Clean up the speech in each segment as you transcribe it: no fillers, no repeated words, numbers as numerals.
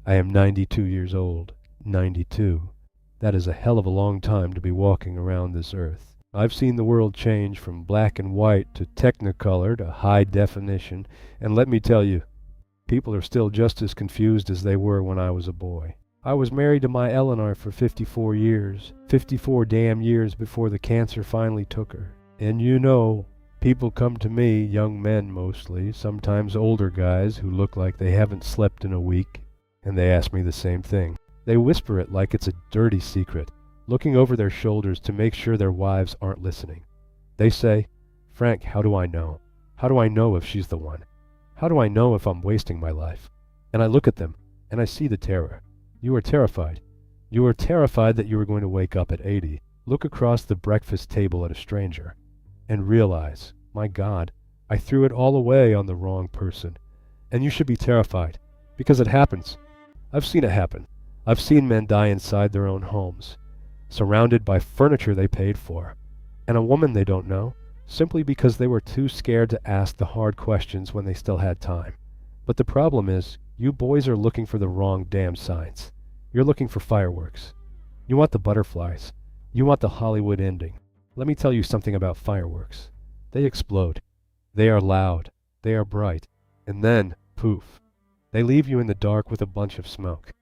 I am 92 years old. 92. That is a hell of a long time to be walking around this earth. I've seen the world change from black and white to technicolor to high definition, and let me tell you, people are still just as confused as they were when I was a boy. I was married to my Eleanor for 54 years, 54 damn years before the cancer finally took her. And you know, people come to me, young men mostly, sometimes older guys who look like they haven't slept in a week, and they ask me the same thing. They whisper it like it's a dirty secret, looking over their shoulders to make sure their wives aren't listening. They say, "Frank, how do I know? How do I know if she's the one? How do I know if I'm wasting my life?" And I look at them, and I see the terror. You are terrified. You are terrified that you are going to wake up at 80, look across the breakfast table at a stranger, and realize, my God, I threw it all away on the wrong person. And you should be terrified, because it happens. I've seen it happen. I've seen men die inside their own homes, surrounded by furniture they paid for, and a woman they don't know, simply because they were too scared to ask the hard questions when they still had time. But the problem is, you boys are looking for the wrong damn signs. You're looking for fireworks. You want the butterflies. You want the Hollywood ending. Let me tell you something about fireworks. They explode. They are loud. They are bright. And then, poof. They leave you in the dark with a bunch of smoke.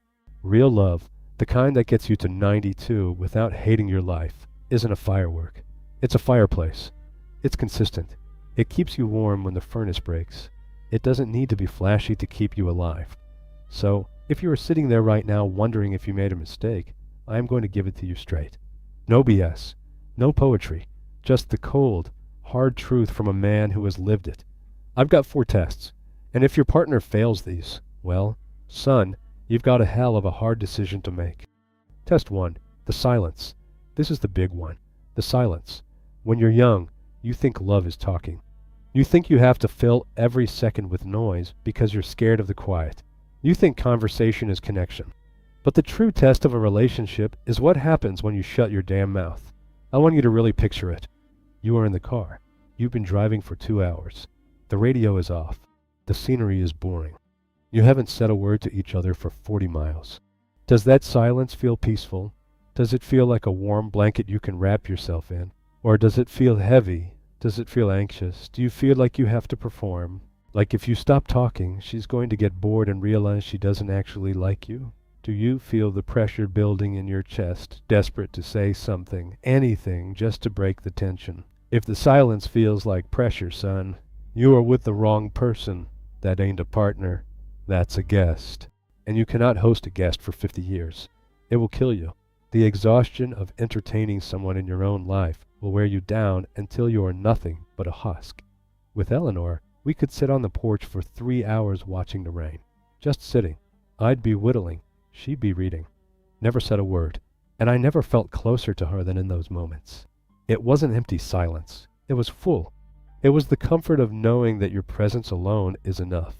Real love, the kind that gets you to 92 without hating your life, isn't a firework. It's a fireplace. It's consistent. It keeps you warm when the furnace breaks. It doesn't need to be flashy to keep you alive. So, if you are sitting there right now wondering if you made a mistake, I am going to give it to you straight. No BS. No poetry. Just the cold, hard truth from a man who has lived it. I've got 4 tests, and if your partner fails these, well, son, you've got a hell of a hard decision to make. Test 1. The silence. This is the big one. The silence. When you're young, you think love is talking. You think you have to fill every second with noise because you're scared of the quiet. You think conversation is connection. But the true test of a relationship is what happens when you shut your damn mouth. I want you to really picture it. You are in the car. You've been driving for 2 hours. The radio is off. The scenery is boring. You haven't said a word to each other for 40 miles. Does that silence feel peaceful? Does it feel like a warm blanket you can wrap yourself in? Or does it feel heavy? Does it feel anxious? Do you feel like you have to perform? Like if you stop talking, she's going to get bored and realize she doesn't actually like you? Do you feel the pressure building in your chest, desperate to say something, anything, just to break the tension? If the silence feels like pressure, son, you are with the wrong person. That ain't a partner. That's a guest. And you cannot host a guest for 50 years. It will kill you. The exhaustion of entertaining someone in your own life will wear you down until you are nothing but a husk. With Eleanor, we could sit on the porch for 3 hours watching the rain. Just sitting. I'd be whittling. She'd be reading. Never said a word. And I never felt closer to her than in those moments. It wasn't empty silence. It was full. It was the comfort of knowing that your presence alone is enough.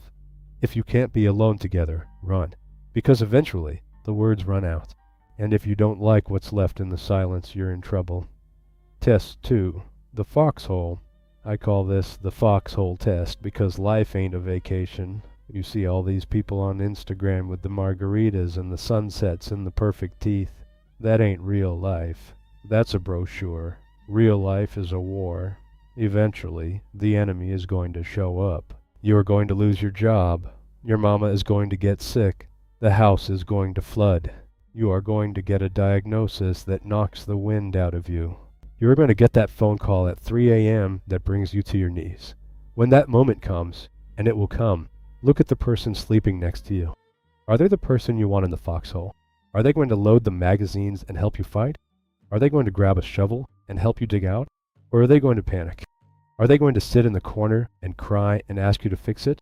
If you can't be alone together, run. Because eventually, the words run out. And if you don't like what's left in the silence, you're in trouble. Test 2. The foxhole. I call this the foxhole test because life ain't a vacation. You see all these people on Instagram with the margaritas and the sunsets and the perfect teeth. That ain't real life. That's a brochure. Real life is a war. Eventually, the enemy is going to show up. You are going to lose your job. Your mama is going to get sick. The house is going to flood. You are going to get a diagnosis that knocks the wind out of you. You are going to get that phone call at 3 a.m. that brings you to your knees. When that moment comes, and it will come, look at the person sleeping next to you. Are they the person you want in the foxhole? Are they going to load the magazines and help you fight? Are they going to grab a shovel and help you dig out? Or are they going to panic? Are they going to sit in the corner and cry and ask you to fix it?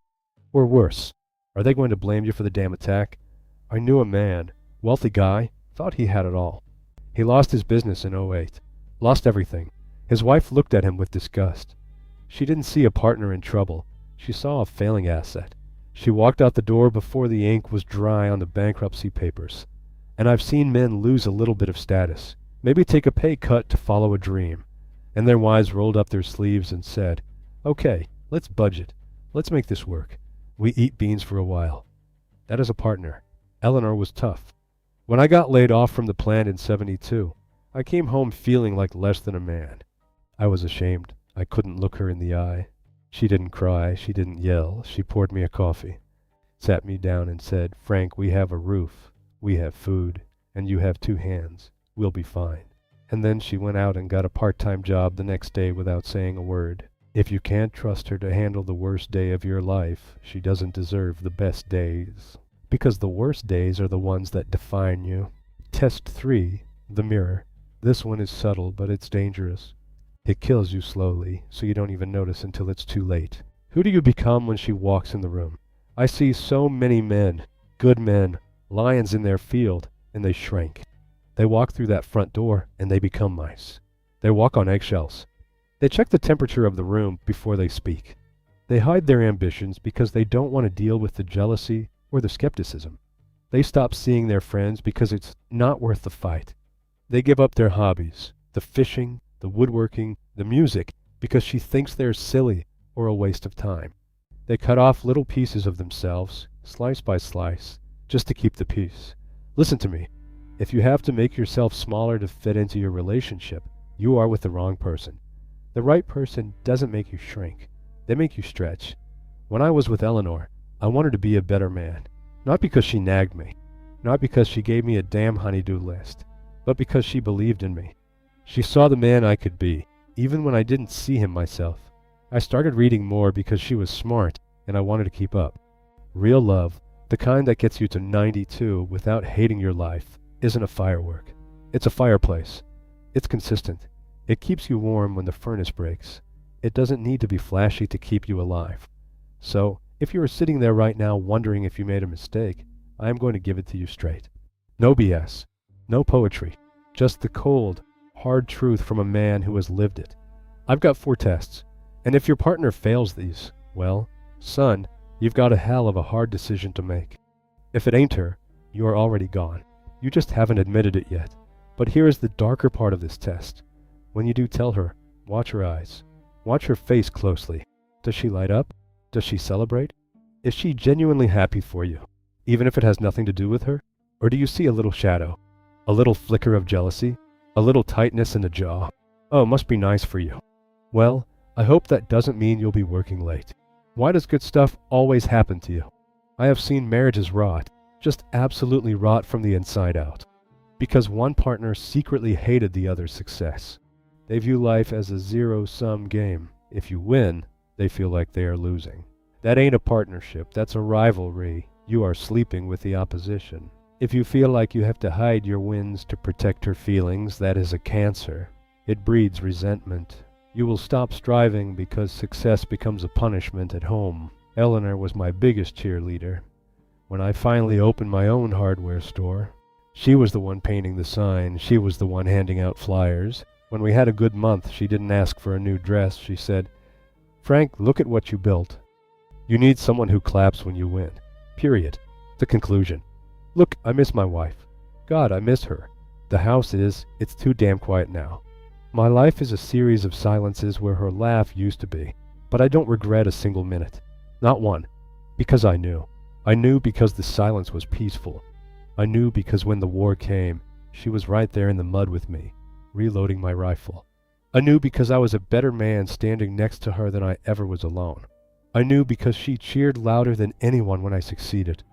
Or worse, are they going to blame you for the damn attack? I knew a man, wealthy guy, thought he had it all. He lost his business in '08. Lost everything. His wife looked at him with disgust. She didn't see a partner in trouble. She saw a failing asset. She walked out the door before the ink was dry on the bankruptcy papers. And I've seen men lose a little bit of status, maybe take a pay cut to follow a dream. And their wives rolled up their sleeves and said, "Okay, let's budget. Let's make this work. We eat beans for a while." That is a partner. Eleanor was tough. When I got laid off from the plant in '72, I came home feeling like less than a man. I was ashamed. I couldn't look her in the eye. She didn't cry. She didn't yell. She poured me a coffee, sat me down and said, "Frank, we have a roof. We have food. And you have 2 hands. We'll be fine." And then she went out and got a part-time job the next day without saying a word. If you can't trust her to handle the worst day of your life, she doesn't deserve the best days. Because the worst days are the ones that define you. Test 3, the mirror. This one is subtle, but it's dangerous. It kills you slowly, so you don't even notice until it's too late. Who do you become when she walks in the room? I see so many men, good men, lions in their field, and they shrink. They walk through that front door, and they become mice. They walk on eggshells. They check the temperature of the room before they speak. They hide their ambitions because they don't want to deal with the jealousy or the skepticism. They stop seeing their friends because it's not worth the fight. They give up their hobbies, the fishing, the woodworking, the music, because she thinks they're silly or a waste of time. They cut off little pieces of themselves, slice by slice, just to keep the peace. Listen to me. If you have to make yourself smaller to fit into your relationship, you are with the wrong person. The right person doesn't make you shrink. They make you stretch. When I was with Eleanor, I wanted to be a better man. Not because she nagged me. Not because she gave me a damn honey-do list. But because she believed in me. She saw the man I could be, even when I didn't see him myself. I started reading more because she was smart, and I wanted to keep up. Real love, the kind that gets you to 92 without hating your life, isn't a firework. It's a fireplace. It's consistent. It keeps you warm when the furnace breaks. It doesn't need to be flashy to keep you alive. So, if you are sitting there right now wondering if you made a mistake, I am going to give it to you straight. No BS. No poetry. Just the cold, hard truth from a man who has lived it. I've got 4 tests, and if your partner fails these, well, son, you've got a hell of a hard decision to make. If it ain't her, you are already gone. You just haven't admitted it yet. But here is the darker part of this test. When you do tell her, watch her eyes. Watch her face closely. Does she light up? Does she celebrate? Is she genuinely happy for you, even if it has nothing to do with her? Or do you see a little shadow? A little flicker of jealousy? A little tightness in the jaw? Oh, must be nice for you. Well, I hope that doesn't mean you'll be working late. Why does good stuff always happen to you? I have seen marriages rot, just absolutely rot from the inside out. Because one partner secretly hated the other's success. They view life as a zero-sum game. If you win, they feel like they are losing. That ain't a partnership, that's a rivalry. You are sleeping with the opposition. If you feel like you have to hide your wins to protect her feelings, that is a cancer. It breeds resentment. You will stop striving because success becomes a punishment at home. Eleanor was my biggest cheerleader. When I finally opened my own hardware store, she was the one painting the sign. She was the one handing out flyers. When we had a good month, she didn't ask for a new dress. She said, "Frank, look at what you built." You need someone who claps when you win. Period. The conclusion. Look, I miss my wife. God, I miss her. The house it's too damn quiet now. My life is a series of silences where her laugh used to be, but I don't regret a single minute. Not one. Because I knew. I knew because the silence was peaceful. I knew because when the war came, she was right there in the mud with me, reloading my rifle. I knew because I was a better man standing next to her than I ever was alone. I knew because she cheered louder than anyone when I succeeded.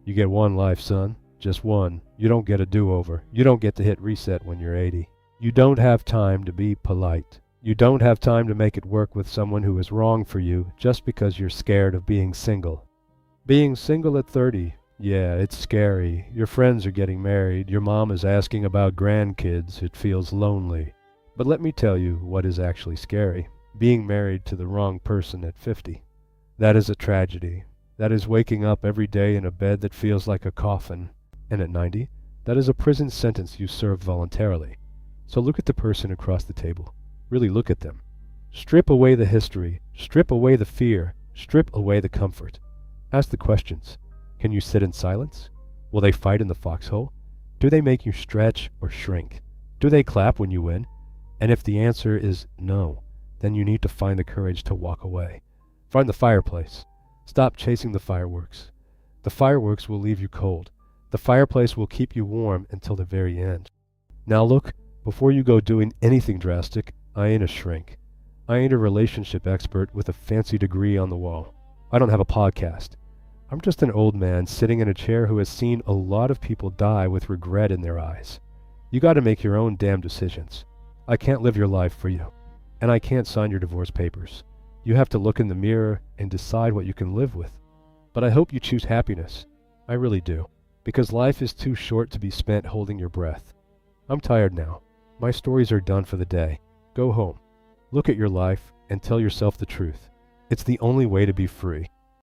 You get one life, son. Just one. You don't get a do-over. You don't get to hit reset when you're 80. You don't have time to be polite. You don't have time to make it work with someone who is wrong for you just because you're scared of being single. Being single at 30, yeah, it's scary. Your friends are getting married. Your mom is asking about grandkids. It feels lonely. But let me tell you what is actually scary. Being married to the wrong person at 50. That is a tragedy. That is waking up every day in a bed that feels like a coffin. And at 90, that is a prison sentence you served voluntarily. So look at the person across the table. Really look at them. Strip away the history. Strip away the fear. Strip away the comfort. Ask the questions. Can you sit in silence? Will they fight in the foxhole? Do they make you stretch or shrink? Do they clap when you win? And if the answer is no, then you need to find the courage to walk away. Find the fireplace. Stop chasing the fireworks. The fireworks will leave you cold. The fireplace will keep you warm until the very end. Now look, before you go doing anything drastic, I ain't a shrink. I ain't a relationship expert with a fancy degree on the wall. I don't have a podcast. I'm just an old man sitting in a chair who has seen a lot of people die with regret in their eyes. You gotta make your own damn decisions. I can't live your life for you. And I can't sign your divorce papers. You have to look in the mirror and decide what you can live with. But I hope you choose happiness. I really do. Because life is too short to be spent holding your breath. I'm tired now. My stories are done for the day. Go home. Look at your life and tell yourself the truth. It's the only way to be free.